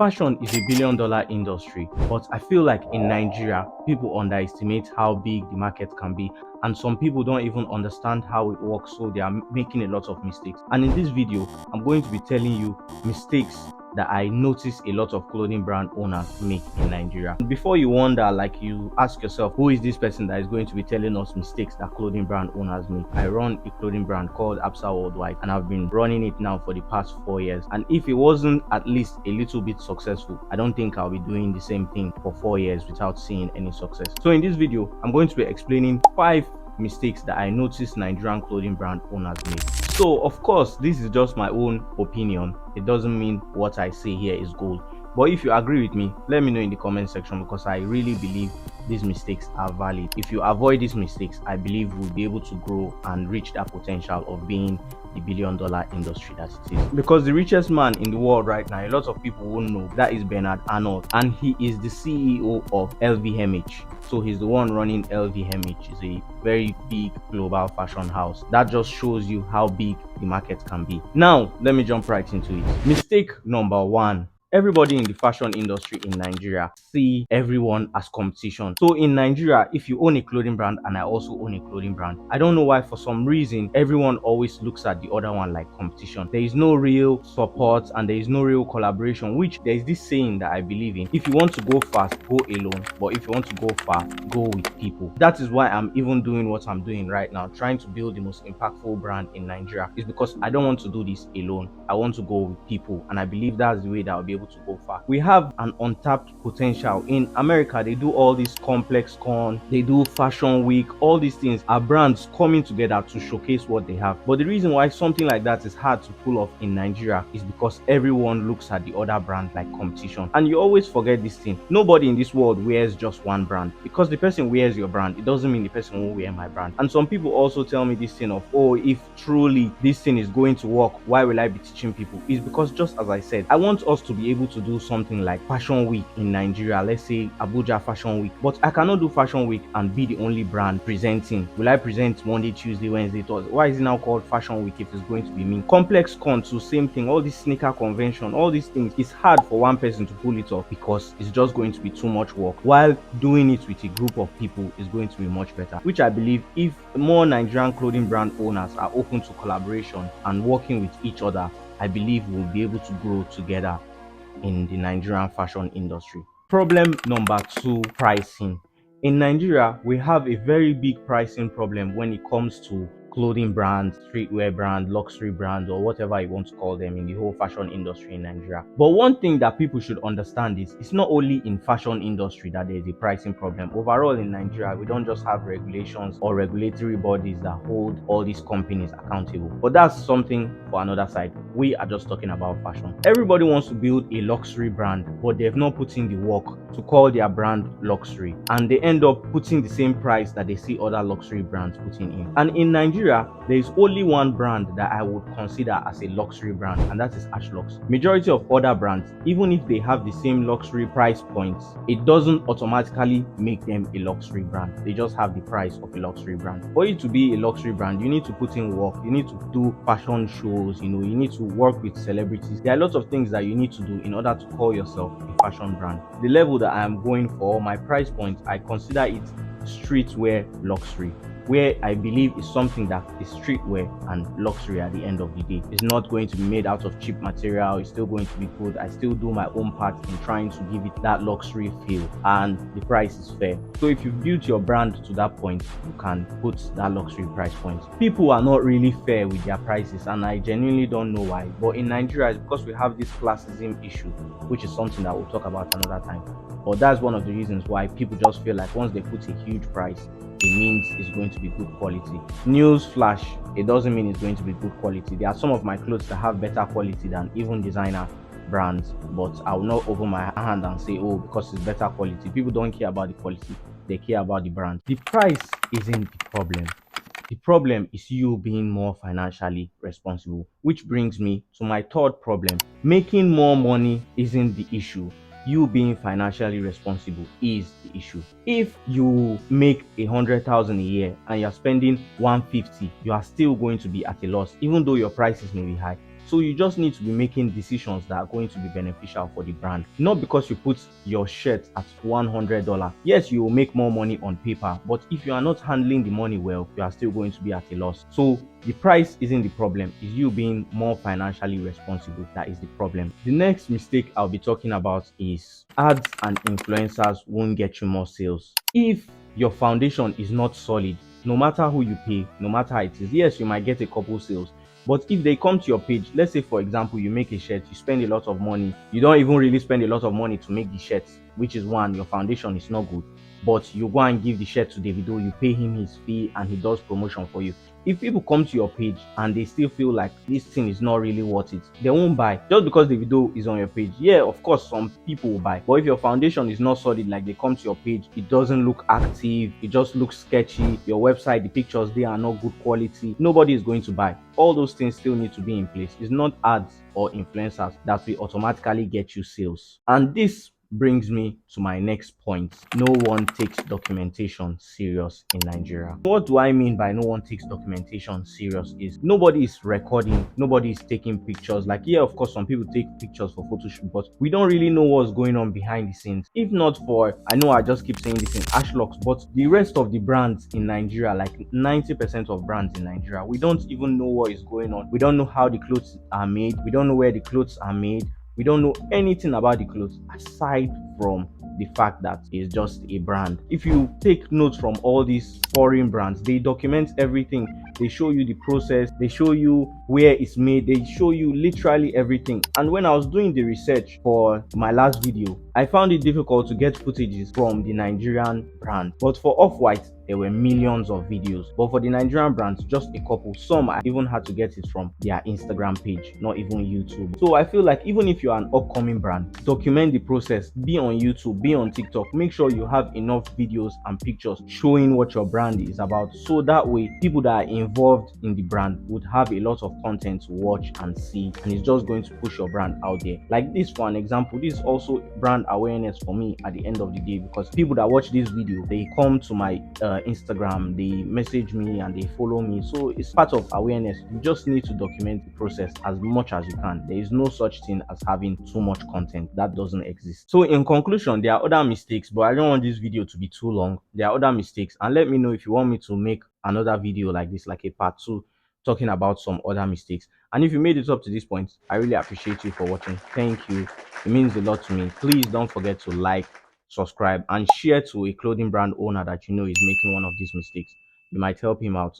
Fashion is a $1 billion industry, but I feel like in Nigeria, people underestimate how big the market can be, and some people don't even understand how it works, so they are making a lot of mistakes. And in this video, I'm going to be telling you mistakes that I notice a lot of clothing brand owners make in Nigeria. And before you wonder, like you ask yourself, who is this person that is going to be telling us mistakes that clothing brand owners make? I run a clothing brand called Absa Worldwide, and I've been running it now for the past 4 years. And if it wasn't at least a little bit successful, I don't think I'll be doing the same thing for 4 years without seeing any success. So in this video, I'm going to be explaining 5 mistakes that I noticed Nigerian clothing brand owners make. So of course, this is just my own opinion. It doesn't mean what I say here is gold. But if you agree with me, let me know in the comment section, because I really believe these mistakes are valid. If you avoid these mistakes, I believe we'll be able to grow and reach that potential of being the $1 billion industry that it is. Because the richest man in the world right now, a lot of people won't know, that is Bernard Arnold, and he is the CEO of LVMH. So he's the one running LVMH. It's a very big global fashion house. That just shows you how big the market can be. Now, let me jump right into it. Mistake number 1. Everybody in the fashion industry in Nigeria see everyone as competition. So in Nigeria, if you own a clothing brand and I also own a clothing brand, I don't know why, for some reason, everyone always looks at the other one like competition. There is no real support and there is no real collaboration, which there is this saying that I believe in. If you want to go fast, go alone. But if you want to go far, go with people. That is why I'm even doing what I'm doing right now, trying to build the most impactful brand in Nigeria. It's because I don't want to do this alone. I want to go with people, and I believe that's the way that I'll be able to go far. We have an untapped potential. In America, they do all this complex con, they do fashion week, all these things are brands coming together to showcase what they have. But the reason why something like that is hard to pull off in Nigeria is because everyone looks at the other brand like competition. And you always forget this thing: nobody in this world wears just one brand. Because the person wears your brand, it doesn't mean the person will wear my brand. And some people also tell me this thing of, oh, if truly this thing is going to work, why will I be teaching people? Is because, just as I said, I want us to be able to do something like fashion week in Nigeria. Let's say Abuja fashion week, but I cannot do fashion week and be the only brand presenting. Will I present Monday, Tuesday, Wednesday, Thursday? Why is it now called fashion week if it's going to be me? Complex con too, same thing. All this sneaker convention, all these things, it's hard for one person to pull it off because it's just going to be too much work, while doing it with a group of people is going to be much better. Which I believe, if more Nigerian clothing brand owners are open to collaboration and working with each other, I believe we'll be able to grow together in the Nigerian fashion industry. Problem number 2, pricing. In Nigeria, we have a very big pricing problem when it comes to clothing brands, streetwear brand, luxury brands, or whatever you want to call them in the whole fashion industry in Nigeria. But one thing that people should understand is it's not only in fashion industry that there is a pricing problem. Overall in Nigeria, we don't just have regulations or regulatory bodies that hold all these companies accountable. But that's something for another side. We are just talking about fashion. Everybody wants to build a luxury brand, but they've not put in the work to call their brand luxury, and they end up putting the same price that they see other luxury brands putting in. And in Nigeria, there is only one brand that I would consider as a luxury brand, and that is Ashlux. Majority of other brands, even if they have the same luxury price points, it doesn't automatically make them a luxury brand. They just have the price of a luxury brand. For you to be a luxury brand, you need to put in work, you need to do fashion shows, you need to work with celebrities. There are lots of things that you need to do in order to call yourself a fashion brand. The level that I am going for, my price point, I consider it streetwear luxury, where I believe is something that is streetwear and luxury at the end of the day. It's not going to be made out of cheap material. It's still going to be good. I still do my own part in trying to give it that luxury feel, and the price is fair. So if you've built your brand to that point, you can put that luxury price point. People are not really fair with their prices, and I genuinely don't know why. But in Nigeria, it's because we have this classism issue, which is something that we'll talk about another time. But that's one of the reasons why people just feel like once they put a huge price, it means it's going to be good quality. News flash, it doesn't mean it's going to be good quality. There are some of my clothes that have better quality than even designer brands, but I will not open my hand and say, oh, because it's better quality. People don't care about the quality, they care about the brand. The price isn't the problem. The problem is you being more financially responsible, which brings me to my third problem. Making more money isn't the issue. You being financially responsible is the issue. If you make 100,000 a year and you're spending 150, you are still going to be at a loss, even though your prices may be high. So you just need to be making decisions that are going to be beneficial for the brand. Not because you put your shirt at $100. Yes, you will make more money on paper, but if you are not handling the money well, you are still going to be at a loss. So the price isn't the problem, it's you being more financially responsible that is the problem. The next mistake I'll be talking about is ads and influencers won't get you more sales. If your foundation is not solid, no matter who you pay, no matter how it is, yes, you might get a couple sales. But if they come to your page, let's say for example, you make a shirt, you spend a lot of money, you don't even really spend a lot of money to make the shirt, which is one, your foundation is not good. But you go and give the shirt to Davido, you pay him his fee and he does promotion for you. If people come to your page and they still feel like this thing is not really worth it, they won't buy. Just because the video is on your page, yeah, of course some people will buy, but if your foundation is not solid, like they come to your page, it doesn't look active, it just looks sketchy, your website, the pictures they are not good quality, nobody is going to buy. All those things still need to be in place. It's not ads or influencers that will automatically get you sales. And this brings me to my next point. No one takes documentation serious in Nigeria. What do I mean by no one takes documentation serious is nobody is recording, nobody is taking pictures. Like, yeah, of course, some people take pictures for photo shoot, but we don't really know what's going on behind the scenes. If not for, I know I just keep saying this in Ashlocks, but the rest of the brands in Nigeria, like 90% of brands in Nigeria, we don't even know what is going on. We don't know how the clothes are made. We don't know where the clothes are made. We don't know anything about the clothes aside from the fact that it's just a brand. If you take notes from all these foreign brands, they document everything. They show you the process, they show you where it's made, they show you literally everything. And when I was doing the research for my last video, I found it difficult to get footages from the Nigerian brand. But for Off-White, there were millions of videos. But for the Nigerian brands, just a couple. Some I even had to get it from their Instagram page, not even YouTube. So I feel like even if you're an upcoming brand, document the process. Be on YouTube, be on TikTok. Make sure you have enough videos and pictures showing what your brand is about. So that way, people that are involved in the brand would have a lot of content to watch and see. And it's just going to push your brand out there. Like this, for an example, this is also brand awareness for me at the end of the day, because people that watch this video, they come to my Instagram, they message me and they follow me. So it's part of awareness. You just need to document the process as much as you can. There is no such thing as having too much content. That doesn't exist. So in conclusion, there are other mistakes, but I don't want this video to be too long. There are other mistakes, and let me know if you want me to make another video like this, like a part 2, talking about some other mistakes. And if you made it up to this point, I really appreciate you for watching. Thank you. It means a lot to me. Please don't forget to like, subscribe, and share to a clothing brand owner that you know is making one of these mistakes. You might help him out.